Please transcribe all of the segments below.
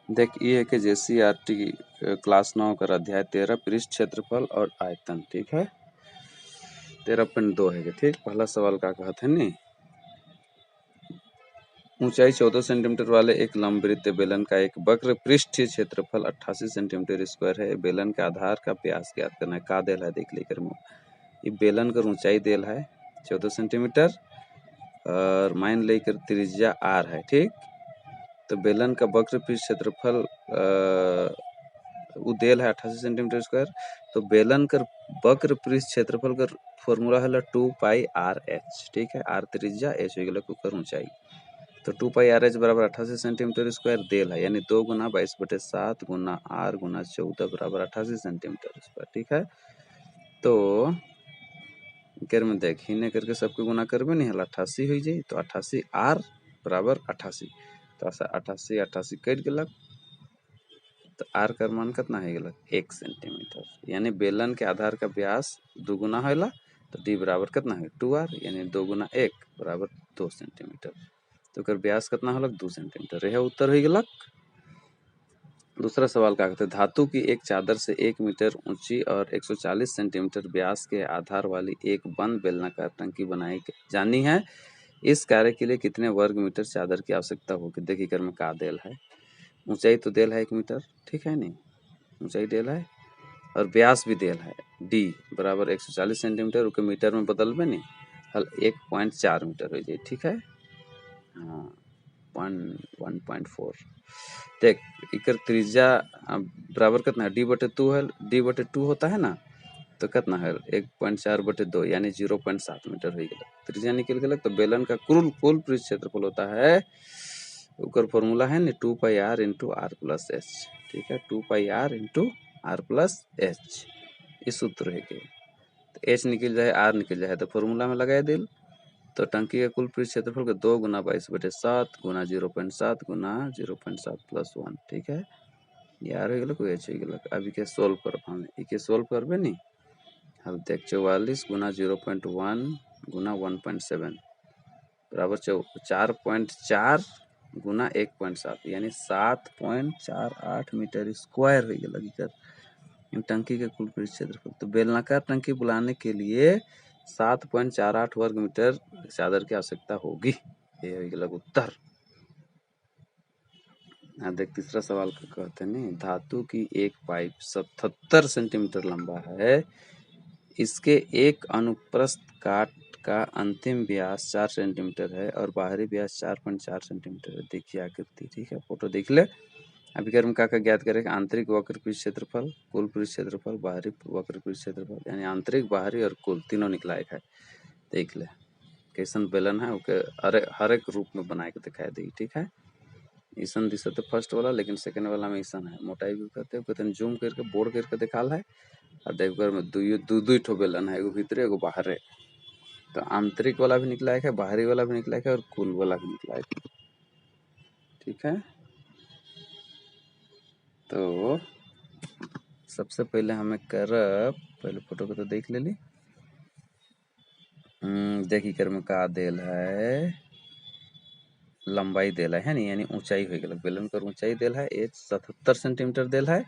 देख ये है कि JCRT क्लास 9 का अध्याय 13 पृष्ठ क्षेत्रफल और आयतन। ठीक है 13.2 है ठीक। पहला सवाल का कहते हैं नी, ऊंचाई 14 सेंटीमीटर वाले एक लंबवृत्त बेलन का एक वक्र पृष्ठीय क्षेत्रफल 88 सेंटीमीटर स्क्वायर है। बेलन के आधार का व्यास ज्ञात करना है। का देल है देख लेकर ये बेलन का ऊंचाई देल है 14 सेंटीमीटर और मान लेकर त्रिज्या r है ठीक। तो बेलन का वक्र पृष्ठ क्षेत्रफल वो देल है 88 सेंटीमीटर स्क्वायर। तो बेलन कर वक्र पृष्ठ क्षेत्रफल का फॉर्मूला है 2 पाई आर एच। ठीक है r त्रिज्या h हो गया कुकर ऊंचाई। तो 2 पाई आर एच बराबर 88 सेंटीमीटर स्क्वायर देल है, यानी 2 गुना 22/7 गुना r गुना 14 बराबर 88 सेंटीमीटर स्क्वायर। ठीक है तो कर में देख हिने करके सबके गुना करबे नहीं हल 88 हो जाए। तो 88 r बराबर 88। तो 88 88 कट गलक। तो r का मान कितना है गलक 1 सेंटीमीटर, यानी बेलन के आधार का व्यास दुगुना होला। तो d बराबर कितना है 2r, यानी 2 गुना 1 बराबर 2 सेंटीमीटर। तो कर व्यास कितना होलक 2 सेंटीमीटर। यह उत्तर हो गलक। दूसरा सवाल का कहते हैं, धातु की एक चादर से 1 मीटर ऊंची और 140 सेंटीमीटर व्यास के आधार वाली एक बंद बेलनाकार टंकी बनाई जानी है। इस कार्य के लिए कितने वर्ग मीटर चादर की आवश्यकता होगी। देखिए कर में का देल है, ऊंचाई तो देल है 1 मीटर ठीक है नहीं, ऊंचाई देल है और व्यास भी देल है d बराबर 140 सेंटीमीटर। उसके मीटर में बदलबे नहीं हल 1.4 मीटर हो जाए। ठीक है हाँ 1.4। देख इकर त्रिज्या बराबर कितना है d/2 है, d/2 होता है ना। तो कितना है 1.4/2 यानी 0.7 मीटर हो गया। त्रिज्या निकल गया। तो बेलन का कुल पृष्ठ क्षेत्रफल होता है उकर फॉर्मूला है ना 2 पाई r into r plus h. ठीक है 2 पाई r into r plus H इस सूत्र है के। तो एच निकल जाए r निकल जाए तो फॉर्मूला में लगाए दिल। तो टंकी का कुल पृष्ठ क्षेत्रफल का 2 गुना 22/7 गुना 0.7 गुना 0.7 प्लस 1। ठीक है यार हो गलक एच हो गलक। अभी के सोल्व कर हम इके सोल्व करबे नहीं अब देख 44 गुना 0.1 गुना 1.7 बराबर 4.4 गुना 1.7 यानी 7.48 मीटर स्क्वायर हो गया इकर टंकी के कुल पृष्ठ क्षेत्रफल। तो बेलनाकार टंकी बुलाने के लिए 7.48 वर्ग मीटर चादर की आवश्यकता होगी। ये हो गया उत्तर। देख तीसरा सवाल का कहते हैं नहीं, धातु की एक पाइप 77 सेंटीमीटर लंबा है। इसके एक अनुप्रस्थ काट का अंतिम व्यास 4 सेंटीमीटर है और बाहरी व्यास 4.4 सेंटीमीटर है। देखिए आकृति ठीक है फोटो देख ले। अभी कर्म का ज्ञात करें आंतरिक वक्र पृष्ठ क्षेत्रफल, कुल पृष्ठ क्षेत्रफल, बाहरी वक्र पृष्ठ क्षेत्रफल, यानी आंतरिक बाहरी और कुल तीनों निकला एक है। देख ले कैसन बेलन है ओके हर एक रूप में बना के दिखाई दी। ठीक है ईसन दिशा तो फर्स्ट वाला, लेकिन सेकंड वाला में ईसन है। मोटाई भी कहते हैं कहते जूम करके बोर्ड करके दिखाल है। और देखो में दू ठो बेलन है, एगो भीतरे एगो बाहरे। तो आंतरिक वाला भी निकला है, बाहरी वाला भी निकला है और कुल वाला भी निकला है। ठीक है तो सबसे पहले हमें करब पहले फोटो को तो देख ले ली। देखी कर में का देल है लंबाई देल है नहीं, यानी ऊंचाई हो गया बेलन कर ऊंचाई देल है 77 सेंटीमीटर देल है।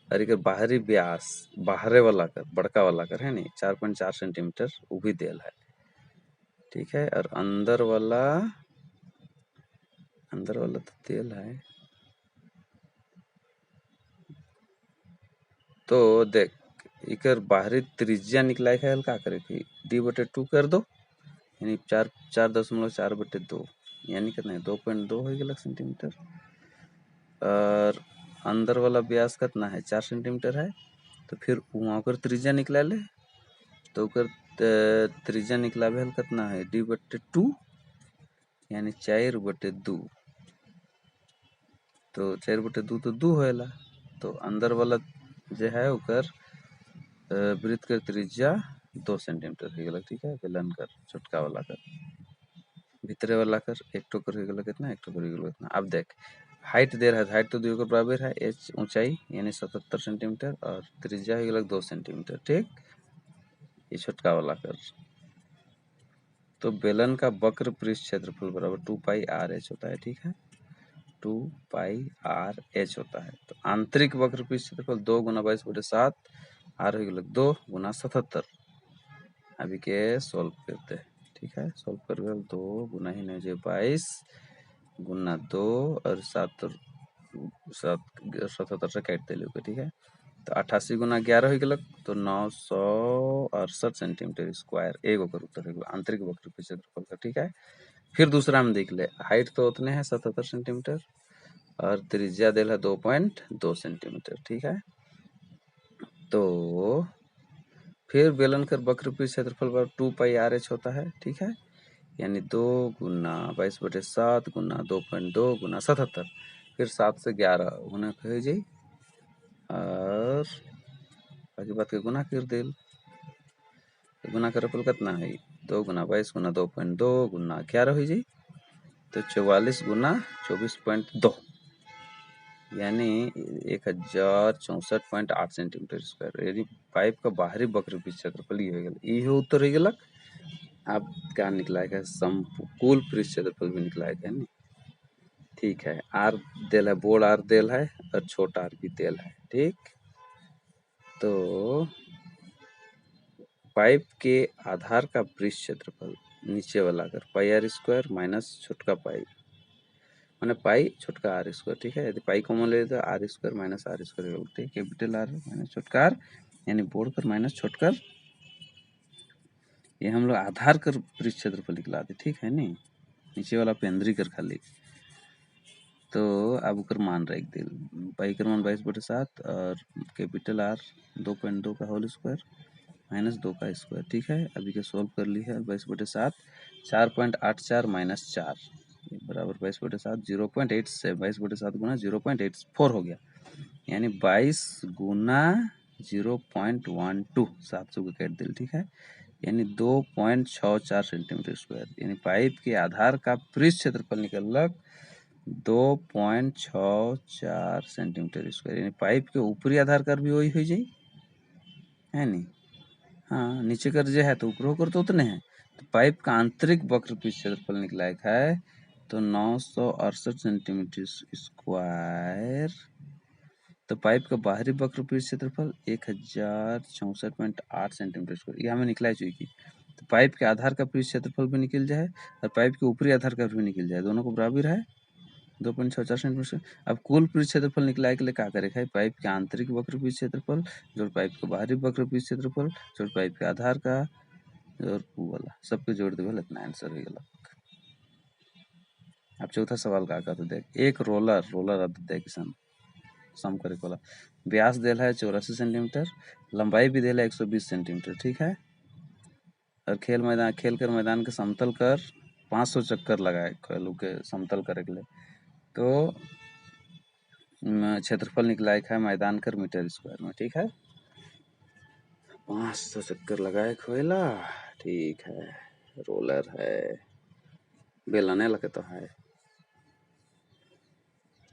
और एक बाहरी व्यास बाहरे वाला कर बड़का वाला कर है नहीं 4.4 सेंटीमीटर वो भी देल है। ठीक है और अंदर वाला तो देल है। तो देख इकर बाहरी त्रिज्या निकला है का करे कि d/2 कर दो, यानी 4.4/2 यानी कितना है 2.2 हो गया सेंटीमीटर। और अंदर वाला व्यास कितना है 4 सेंटीमीटर है। तो फिर वहाँ पर त्रिज्या निकला ले। तो कर त्रिज्या निकला भेल कितना है d/2 यानी 4/2। तो 4/2 तो 2 होला। तो अंदर वाला जो है ओकर वृत्त के त्रिज्या 2 सेंटीमीटर हो गया। ठीक है बेलन कर छोटका वाला कर भीतरे वाला कर एक टोकर हो गया कितना एक टोकर हो गया कितना। अब देख हाइट दे रहा है, हाइट तो 2 के बराबर है। एच ऊंचाई यानी 77 सेंटीमीटर और त्रिज्या हो गया 2 सेंटीमीटर। ठीक ये छोटका वाला कर। तो बेलन का वक्र पृष्ठ क्षेत्रफल बराबर 2 पाई आर एच होता है। ठीक है 2πr/h होता है। तो आंतरिक वक्र पृष्ठ क्षेत्रफल 2 गुना 22/7 आर हो गया 2 गुना 77। अभी के सॉल्व करते हैं, ठीक है। सॉल्व कर 2 गुना ही नहीं 22 गुना 2 और 7 77 से काट दिलोगे, ठीक है। तो 88 गुना 11 हो गया तो 968 सेंटीमीटर स्क्वायर एक ओकर उत्तर है आंतरिक वक्र के क्षेत्रफल का, ठीक है। फिर दूसरा में देख ले, हाइट तो उतने है 77 सेंटीमीटर और त्रिज्या दिल है 2.2 सेंटीमीटर, ठीक है। तो फिर बेलनकर वक्र के क्षेत्रफल पर 2πr/h होता है, ठीक है। यानी 2 गुना 22/7 गुना 2.2 गुना 77, फिर 7 से 11 होने कहे जाई और बाकी बात के गुना कर दिल। तो गुना करे पर कितना है 2 गुना 22 गुना 2.2 गुना 11 हो जाई तो 44 गुना 24.2 यानी 1064.8 सेंटीमीटर स्क्वायर। यानी पाइप का बाहरी वक्र पृष्ठ क्षेत्रफल ये हो गया, ये उत्तर हो गया। अब क्या निकला है कुल पृष्ठ क्षेत्रफल भी निकला है नहीं, ठीक है। आर देल है, बोर्ड आर देल है और छोटा आर भी देल है, ठीक। तो पाइप के आधार का पृष्ठ क्षेत्रफल नीचे वाला अगर πr² माइनस छोटका पाई मैंने पाई छोटका r², ठीक है। यदि पाई कॉमन ले तो r² माइनस r², ठीक। कैपिटल आर माइनस छोटका आर यानी बोर्ड कर माइनस छोटकर, ये हम लोग आधार कर पृष्ठ क्षेत्रफल निकला दे, ठीक है नहीं। नीचे वाला पेंद्री कर खाली। तो अब कर मान रख दिल पाई कर मान 22/7 और कैपिटल आर 2.2 का होल स्क्वायर माइनस 2 का स्क्वायर, ठीक है। अभी के सोल्व कर ली है 22/7 4.84 माइनस 4 बराबर 22/7 0.8 से 22/7 गुना 0.84 हो गया, यानी 22 गुना 0.12 700 का काट दिल, ठीक है। यानी 2.64 सेंटीमीटर स्क्वायर। यानी पाइप के आधार का पृष्ठ क्षेत्रफल निकलक 2.64 सेंटीमीटर स्क्वायर। यानी पाइप के ऊपरी आधार कर भी वही हो जाए है नहीं। हाँ, नीचे कर जो है तो ऊपर कर तो उतने हैं। तो पाइप का आंतरिक वक्र पृष्ठ क्षेत्रफल निकला है तो 968 सेंटीमीटर स्क्वायर। तो पाइप का बाहरी वक्र पृष्ठ क्षेत्रफल 1064.8 सेंटीमीटर स्क्वायर, ये हमें निकला चाहिए। तो पाइप के आधार का पृष्ठ क्षेत्रफल भी निकल जाए और पाइप के ऊपरी आधार का भी निकल जाए, दोनों को बराबर है 2.64 सेंटीमीटर। अब कुल पृष्ठ क्षेत्रफल निकलाए के लिए क्या करेगा, पाइप के आंतरिक वक्र पृष्ठ क्षेत्रफल जोड़ पाइप के बाहरी वक्र पृष्ठ क्षेत्रफल जोड़ पाइप के आधार का और वाला सबके जोड़ देवे, इतना आंसर हो गया। अब चौथा सवाल का तो देख, एक रोलर देख सम करे वाला व्यास देल है 84 सेंटीमीटर, लंबाई भी देल है 120 सेंटीमीटर, ठीक है। और खेल कर मैदान के समतल कर 500 चक्कर लगाए खेल के समतल करे के लिए। तो क्षेत्रफल निकला है मैदान कर मीटर स्क्वायर में, ठीक है। 500 चक्कर लगाए खोला, ठीक है। रोलर है, बेलने लगे तो है।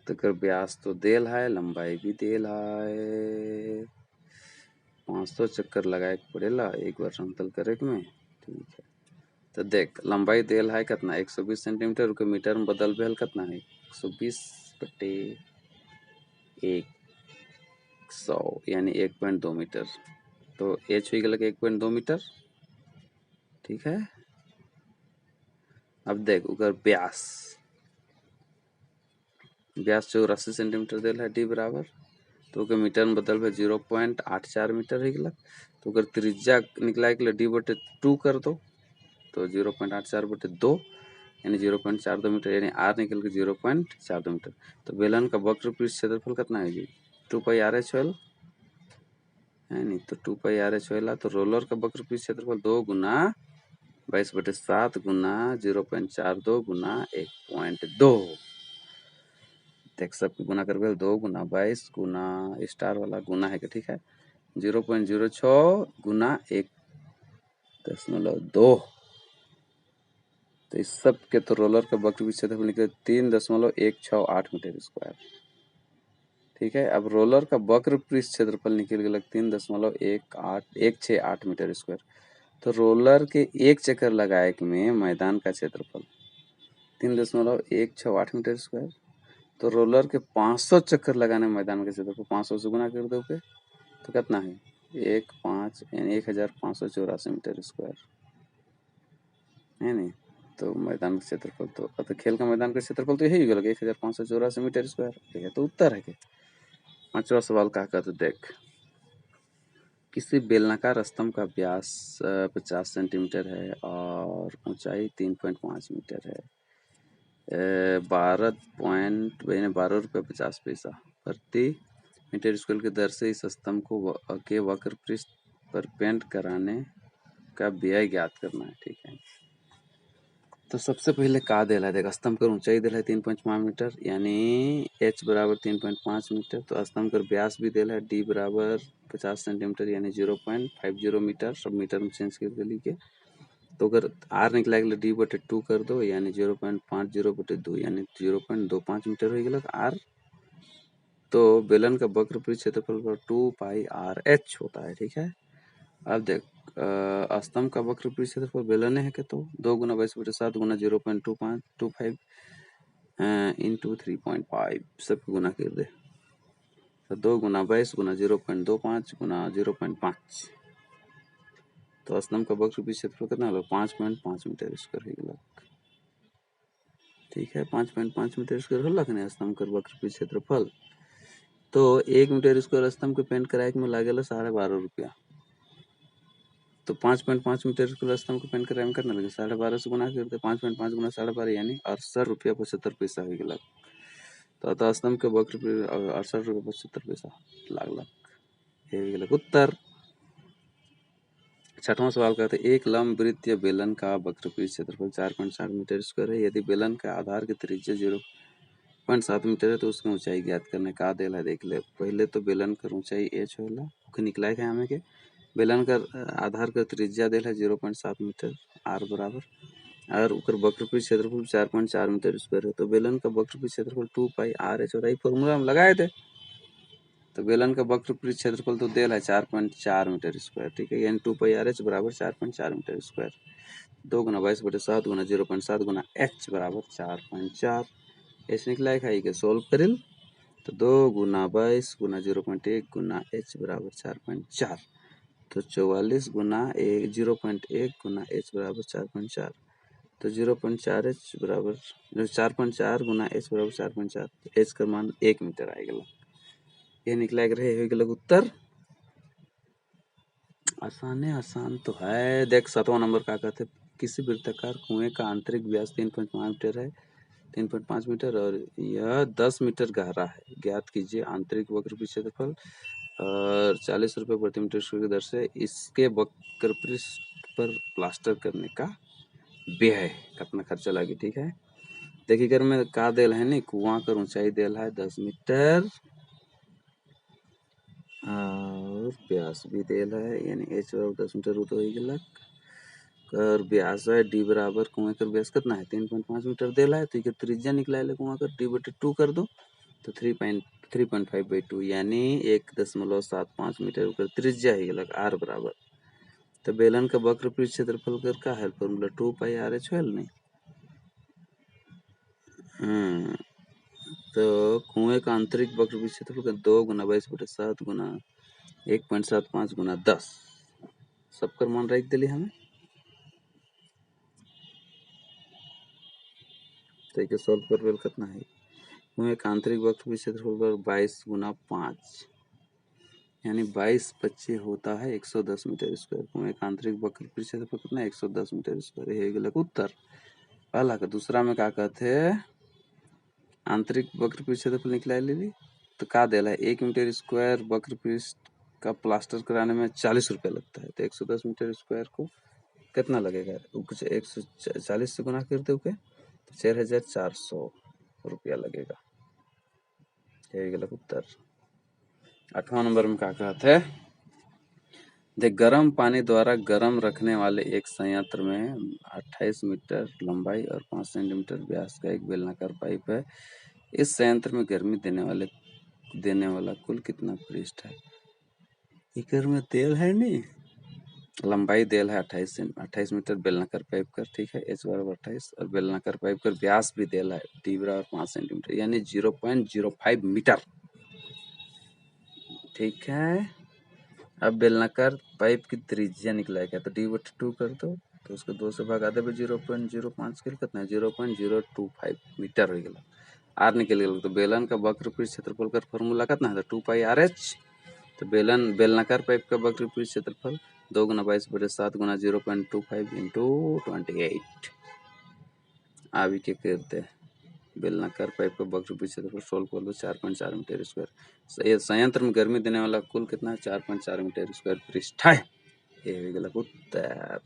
तो कर व्यास तो देल है, लंबाई भी देल है, 500 चक्कर लगाए पड़ेला एक बार समतल करे में, ठीक है। तो देख लंबाई देल है कितना 120 सेंटीमीटर के मीटर में बदल भेल कितना है 120/100 यानी 1.2 मीटर। तो एच हो गया 1.2 मीटर, ठीक है। अब देख उधर व्यास 84 सेंटीमीटर देल है डी बराबर, तो के मीटर में बदल भेल 0.84 मीटर हो गया। तो अगर त्रिज्या निकला के लिए d/2 कर दो तो 0.84/2 यानी 0.42 मीटर, यानी आर निकल के 0.42 मीटर। तो बेलन का वक्र पृष्ठ क्षेत्रफल कितना है 2πr/h होल है नहीं। तो 2πr/h होला तो रोलर का वक्र पृष्ठ क्षेत्रफल 2 गुना 22/7 गुना 0.42 गुना 1.2। देख सबके गुना कर 2 गुना 22 गुना स्टार वाला गुना है, ठीक है। 0.06 गुना 1.2। तो इस सब के तो रोलर का वक्र पृष्ठ क्षेत्रफल निकले 3.168 मीटर स्क्वायर, ठीक है। अब रोलर का वक्र पृष्ठ क्षेत्रफल निकल गया 3.168 मीटर स्क्वायर। तो रोलर के एक चक्कर लगाए में मैदान का क्षेत्रफल 3.168 मीटर स्क्वायर तो रोलर के 500 चक्कर लगाने में मैदान के क्षेत्र को 500 से गुना कर दोगे तो कितना है 1.5 यानी 1584 मीटर स्क्वायर है नहीं। तो मैदान का क्षेत्रफल तो खेल का मैदान का क्षेत्रफल तो यही होगा 1584 मीटर स्क्वायर। ये तो उत्तर है। पांचवा सवाल का कहते देख, किसी बेलनाकार स्तंभ का व्यास 50 सेंटीमीटर है और ऊंचाई 3.5 मीटर है। 12.50 प्रति मीटर स्क्वायर की दर से इस स्तंभ के वक्र पृष्ठ पर पेंट कराने का व्यय ज्ञात करना है। ठीक है, तो सबसे पहले का देला है, देख स्तंभ कर ऊंचाई देला है 3.5 मीटर यानी h बराबर 3.5 मीटर। तो स्तंभ कर व्यास भी देला है d बराबर 50 सेंटीमीटर यानी 0.50 मीटर। सब मीटर में चेंज करके लिखे। तो अगर r निकला गया d बटे 2 कर दो यानी 0.50 बटे 2 यानी 0.25 मीटर हो गया r। तो बेलन का वक्र पृष्ठ क्षेत्रफल पर 2 पाई r h होता है। ठीक है, अब देख स्तंभ का वक्र पृष्ठ क्षेत्रफल बेलन है कि तो 2 गुना 22 बटे 7 गुना 0.25 इंटू 3.5 सब गुना कर दे। तो 2 गुना 22 गुना 0.25 गुना 0.5 तो स्तंभ का वक्र पृष्ठ क्षेत्रफल कितना होगा 5.5 मीटर स्क्वायर हो गया। ठीक है, 5.5 मीटर स्क्वायर होला कि नहीं स्तंभ का वक्र पृष्ठ क्षेत्रफल। तो 1 मीटर स्क्वायर स्तंभ के पेंट कराए में लागेला 12.5 रुपया। तो 5.5 मीटर स्क्वायर स्तंभ को पेंट कराए में कितना लगे 12.5 से गुना कर दे। 5.5 गुना 12.5 यानी 68 रुपया 75 पैसा हो गया। तो अतः स्तंभ के वक्र 68 रुपया 75 पैसा लागलक। ये हो गया उत्तर। छठवां सवाल कहते हैं एक लंब वृत्तीय बेलन का वक्र पृष्ठ क्षेत्रफल 4.4 मीटर स्क्वायर है। यदि बेलन का आधार की त्रिज्या 0.7 मीटर है तो उसकी ऊंचाई ज्ञात करने का देला है। देख ले पहले तो बेलन का ऊंचाई h होला ओके निकला है हमें के बेलन का आधार का त्रिज्या देला है 0.7 मीटर r बराबर और उकर वक्र पृष्ठ क्षेत्रफल 4.4 मीटर स्क्वायर है। तो बेलन का वक्र पृष्ठ क्षेत्रफल 2 पाई r h होता है। फॉर्मूला हम लगाए थे। तो बेलन का वक्र पृष्ठ क्षेत्रफल तो देला है 4.4 मीटर स्क्वायर। ठीक है, यानी 2 पाई r h बराबर 4.4 मीटर स्क्वायर। 2 गुना 22 बटे 7 गुना 0.7 गुना h बराबर 4.4 h निकला है के सोल्व करिल। तो 2 गुना 22 गुना 0.1 गुना h बराबर 4.4 तो 44 गुना 0.1 गुना h बराबर 4.4 तो 0.4 h बराबर 4.4 गुना h बराबर 4.4 तो h का मान 1 मीटर आएगा। ये निकला रहे उत्तर। आसान तो है। देख 7वां नंबर का कहते किसी वृत्ताकार कुएं का आंतरिक व्यास 3.5 मीटर है 3.5 मीटर और यह 10 मीटर गहरा है। ज्ञात कीजिए आंतरिक वक्र पृष्ठ क्षेत्रफल और 40 रुपये प्रति मीटर स्क्वायर की दर से इसके वक्र पृष्ठ पर प्लास्टर करने का व्यय कितना खर्चा लगे। ठीक है, देखिए अगर में का देल है नहीं कुआं कर ऊंचाई देल है 10 मीटर और व्यास भी देल है यानी h बराबर 10 मीटर तो हो गया और व्यास है d बराबर कुएं कर व्यास कितना है 3.5 मीटर देला है। तो ये त्रिज्या निकला है कुआं कर d बटे 2 कर दो तो 3.5/2 यानी 1.75 मीटर कर त्रिज्या है गलक r बराबर। तो बेलन का वक्र पृष्ठ क्षेत्रफल कर का है फॉर्मूला 2 पाई r h है नहीं। तो कुएं का आंतरिक वक्र पृष्ठ क्षेत्रफल 2 गुना 22 बटे 7 गुना 1.75 गुना 10 सबकर मान रख दिली हमें। तो ये सॉल्व करबेल कितना है कुएं का आंतरिक वक्र पृष्ठ क्षेत्रफल 22 गुना 5 यानी 22 होता है 110 मीटर स्क्वायर। कुएं का आंतरिक वक्र पृष्ठ क्षेत्रफल कितना 110 मीटर स्क्वायर। ये गलत उत्तर। पहला का दूसरा में क्या कहते हैं आंतरिक वक्र पृष्ठ क्षेत्रफल निकला ले तो का देला है 1 मीटर स्क्वायर वक्र पृष्ठ का प्लास्टर कराने में 40 रुपया लगता है। तो 110 मीटर स्क्वायर को कितना लगेगा 140 से गुना कर दो के 4400 रुपया लगेगा। यही गलत उत्तर। 8वां नंबर में क्या कहते हैं देख गर्म पानी द्वारा गर्म रखने वाले एक संयंत्र में 28 मीटर लंबाई और 5 सेंटीमीटर व्यास का एक बेलनाकार पाइप है। इस संयंत्र में गर्मी देने वाला कुल कितना पृष्ठ है। इकर में तेल है नहीं लंबाई देल है 28 मीटर बेलनाकार पाइप का, ठीक है, एच बराबर 28 और बेलनाकार पाइप का व्यास भी देल है डी बराबर 5 सेंटीमीटर यानी 0.05 मीटर, ठीक है। अब बेलनाकार पाइप की त्रिज्या निकलेगा तो डी बटे 2 कर दो तो उसको 2 से भगा देवे 0.05 के लिए कितना है 0.025 मीटर हो गया। आर निकल गया तो बेलन का वक्र पृष्ठ क्षेत्रफल का फॉर्मूला कितना है 2 पाई आर एच। तो बेलनाकार पाइप का वक्र पृष्ठ क्षेत्रफल 2 गुना 22/7 गुना 0.25 इंटू 28। अभी क्या करते हैं बेलनाकार पाइप का वक्र पृष्ठ क्षेत्रफल सोल्व कर लो 4.4 मीटर स्क्वायर। संयंत्र में गर्मी देने वाला कुल कितना है 4.4 मीटर स्क्वायर पृष्ठ है। ये हो गया उत्तर।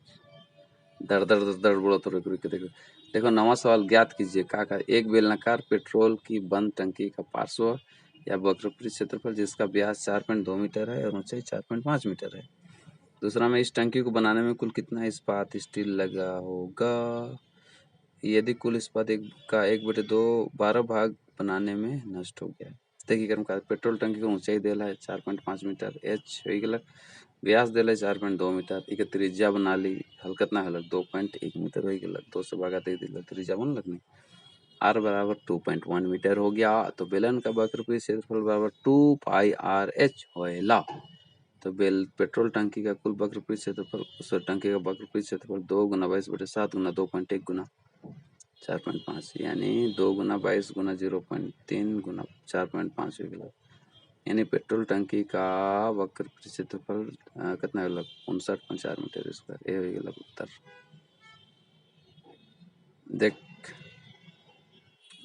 दर दर दर दर बोलो तो रुक देखो देखो नवा सवाल ज्ञात कीजिए का एक बेलनाकार पेट्रोल की बंद टंकी का पार्श्व या वक्र पृष्ठ क्षेत्रफल जिसका व्यास 4.2 मीटर है और ऊंचाई 4.5 मीटर है। दूसरा में इस टंकी को बनाने में कुल कितना इस्पात स्टील लगा होगा। यदि कुल इस्पात का 1/2 12 भाग बनाने में नष्ट हो गया। देखिए कर्म का पेट्रोल टंकी को ऊंचाई देला है 4.5 मीटर एच हो गया, व्यास देला 4.2 मीटर, इके त्रिज्या बना ली हल कितना हल 2.1 मीटर हो गया, 2 से भागा दे दिला त्रिज्या बन लगनी आर बराबर 2.1 मीटर हो गया। तो बेलन का वक्र पृष्ठ क्षेत्रफल बराबर 2 पाई आर एच होएला। तो पेट्रोल टंकी का कुल वक्र पृष्ठ क्षेत्रफल उस टंकी का वक्र पृष्ठ क्षेत्रफल 2 गुना 22/7 गुना 2.1 गुना 4.5 यानी 2 गुना 22 गुना 0.3 गुना 4.5 हो गया। यानी पेट्रोल टंकी का वक्र क्षेत्रफल कितना होगा 59.4 मीटर स्क्वायर। ये हो गया उत्तर। देख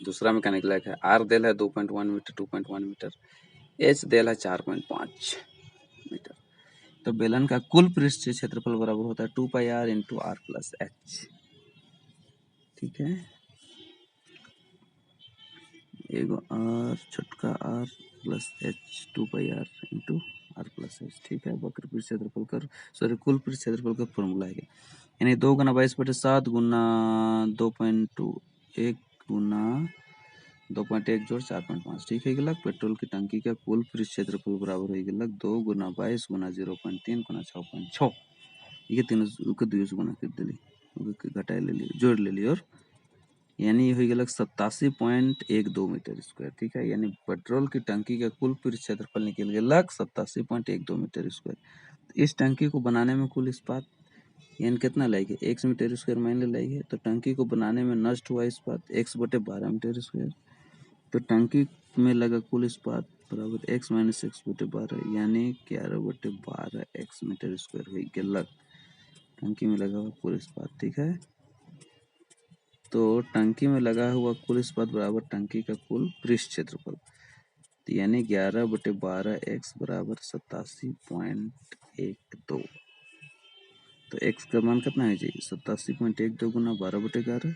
दूसरा में क्या निकला है आर देल है 2.1 मीटर 2.1 मीटर, एच देल है 4.5 मीटर। तो बेलन का कुल पृष्ठ क्षेत्रफल बराबर होता है 2 pi r into r plus h, ठीक है। एगो आर छोटका r plus h 2 pi r into r plus h, ठीक है। वक्र पृष्ठ क्षेत्रफल कर सॉरी कुल पृष्ठ क्षेत्रफल का फॉर्मूला है यानी 2 गुना 22/7 गुना 2.2 1 गुना 2.1 जोड़ 4.5, ठीक है गलत। पेट्रोल की टंकी का कुल पृष्ठ क्षेत्रफल बराबर है गलत 2 गुना 22 गुना 0.3 गुना 6.6, ये तीनों को 2 से गुना कर दिली घटाए ले ली जोड़ ले ली और यानी हो गया 87.12 मीटर स्क्वायर, ठीक है। यानी पेट्रोल की टंकी का कुल पृष्ठ क्षेत्रफल निकल गया 87.12 मीटर स्क्वायर। इस टंकी को बनाने में कुल इस्पात यानी कितना लाएगी 1 मीटर स्क्वायर मान ले लाएगी। तो टंकी को बनाने में नष्ट हुआ इस्पात x/12 मीटर स्क्वायर। तो टंकी में लगा कुल इस्पात बराबर x - x/12 यानी 11/12 x मीटर स्क्वायर हो गया टंकी में लगा हुआ कुल इस्पात, ठीक है। तो टंकी में लगा हुआ कुल इस्पात बराबर टंकी का कुल पृष्ठ क्षेत्रफल, तो यानी 11/12 x बराबर 87.12। तो x का मान कितना है जी 87.12 गुना 12/11,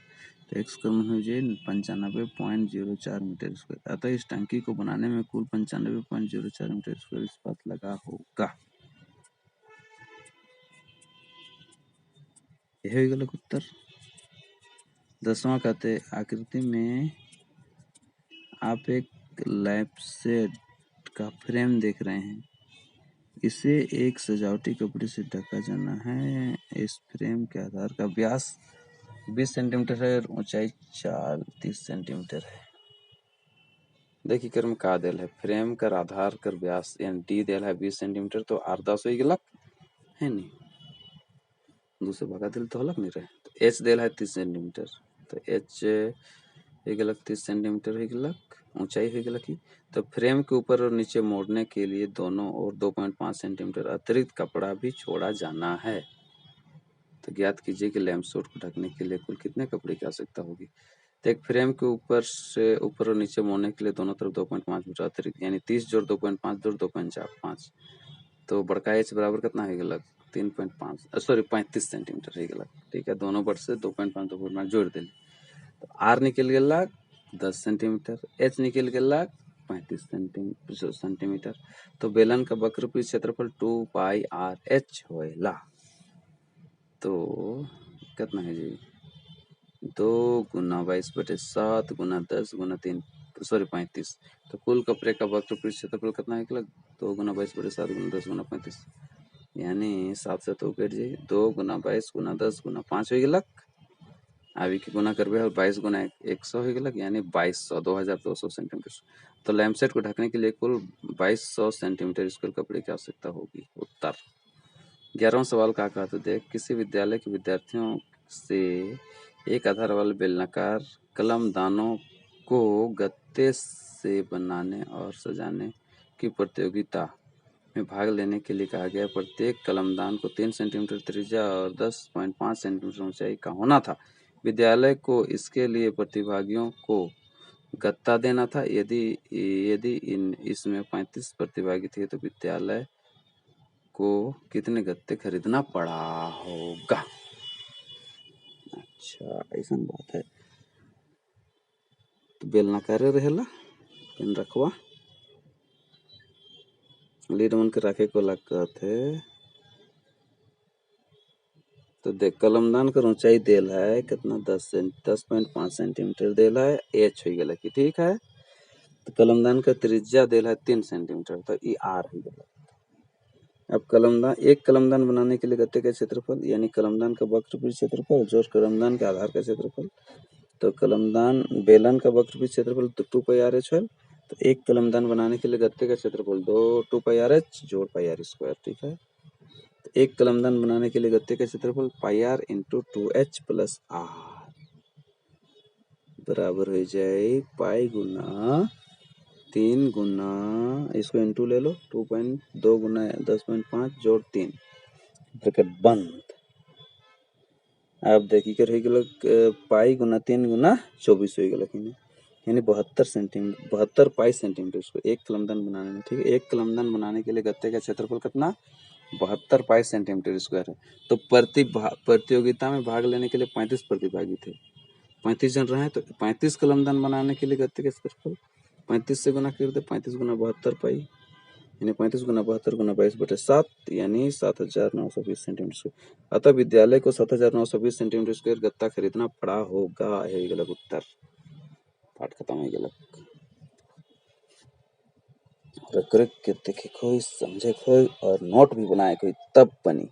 तो x का मान हो जाए 95.04 मीटर स्क्वायर। अतः इस टंकी को बनाने में कुल 95.04 मीटर स्क्वायर इस्पात लगा होगा। यह हो गया उत्तर। 10वां कहते आकृति में आप एक लैंपशेड का फ्रेम देख रहे हैं, इसे एक सजावटी कपड़े से ढका जाना है। इस फ्रेम के आधार का व्यास 20 सेंटीमीटर है और ऊंचाई 30 सेंटीमीटर है। देखिए कर्म का देल है फ्रेम कर आधार कर व्यास यानी डी देल है 20 सेंटीमीटर तो आर 10 हो गया है नहीं दूसरे भगा दिल तो हलक नहीं रहे। तो एच देल है 30 सेंटीमीटर तो एच हो गया 30 सेंटीमीटर हो गया ऊंचाई हो गया की। तो फ्रेम के ऊपर और नीचे मोड़ने के लिए दोनों ओर 2.5 सेंटीमीटर अतिरिक्त कपड़ा भी छोड़ा जाना है। तो ज्ञात कीजिए कि लैंपशेड को ढकने के लिए कुल कितने कपड़े की आवश्यकता होगी। तो एक फ्रेम के ऊपर से ऊपर और नीचे मोड़ने के लिए दोनों तरफ 2.5 मीटर अतिरिक्त यानी 30 जोड़ 2.5 जोड़ 2.5 तो बड़का एच बराबर कितना है गलत 3.5 सॉरी 35 सेंटीमीटर है गलत, ठीक है। दोनों बट से 2.5 जोड़ दिले तो आर निकल गया 10 सेंटीमीटर, एच निकल गया 35 सेंटीमीटर। तो बेलन का वक्र पृष्ठ क्षेत्रफल 2 पाई आर एच होएला। तो कितना है जी 2 गुना 22/7 गुना 10 गुना 3 सॉरी 35। तो कुल कपड़े का वक्र पृष्ठ क्षेत्रफल कितना है 2 गुना 22/7 गुना 10 गुना 35 यानी 7 से तो कट जाइए 2 गुना 22 गुना 10 गुना 5 हो गलक अभी के गुना करबे और 22 गुना 100 हो गलक यानी 2200 2200 सेंटीमीटर। तो लैंपसेट को ढकने के लिए कुल 2200 सेंटीमीटर स्क्वायर कपड़े की आवश्यकता होगी। उत्तर 11वां सवाल का कहते देख किसी विद्यालय के विद्यार्थियों से एक आधार वाले बेलनाकार कलमदानों को गत्ते से बनाने और सजाने की प्रतियोगिता में भाग लेने के लिए कहा गया। प्रत्येक कलमदान को 3 सेंटीमीटर त्रिज्या और 10.5 सेंटीमीटर ऊंचाई का होना था। विद्यालय को इसके लिए प्रतिभागियों को गत्ता देना था। यदि यदि इसमें 35 प्रतिभागी थे तो विद्यालय को कितने गत्ते खरीदना पड़ा होगा। अच्छा ऐसा बात है। तो बेलनाकार रहेला पेन रखवा लीड मन के रखे को लागत है। तो देख कलमदान का ऊंचाई देल है कितना 10.5 सेंटीमीटर देल है एच हो गया कि ठीक है। तो कलमदान का त्रिज्या देल है 3 सेंटीमीटर तो ई आर हो गया। अब कलमदान एक कलमदान बनाने के लिए गत्ते का क्षेत्रफल यानी कलमदान का वक्रपीठ क्षेत्रफल जोड़ कलमदान के आधार का क्षेत्रफल। तो कलमदान बेलन का वक्रपीठ क्षेत्रफल तो 2 पाई आर एच है। तो एक कलमदान बनाने के लिए गत्ते का क्षेत्रफल 2 पाई आर एच जोड़ पाई आर स्क्वायर ठीक है। तो एक कलमदान बनाने के लिए गत्ते का क्षेत्रफल pi r into 2h plus r बराबर हो जाए पाई गुना 3 गुना इसको इंटू ले लो 2.2 गुना 10.5 जोड़ 3 ब्रैकेट बंद। अब देखिए कर हो गया पाई गुना 3 गुना 24 हो गया यानी 72 सेंटीमीटर 72 पाई सेंटीमीटर इसको एक कलमदान बनाने में ठीक है। एक कलमदान बनाने के लिए गत्ते का क्षेत्रफल कितना 72 पाई सेंटीमीटर स्क्वायर है। तो प्रतियोगिता में भाग लेने के लिए 35 प्रतिभागी थे 35 जन रहे तो 35 कलमदान बनाने के लिए गत्ते का क्षेत्रफल 35 से गुना कर दे 35 गुना 72 पाई यानी 35 गुना 72 गुना 22/7 यानी 7920 सेंटीमीटर स्क्वायर। अतः विद्यालय को 7920 सेंटीमीटर स्क्वायर गत्ता खरीदना पड़ा होगा। यही गलत उत्तर। पाठ खत्म हो गया। रख के देखे कोई समझे कोई और नोट भी बनाए कोई तब बनी।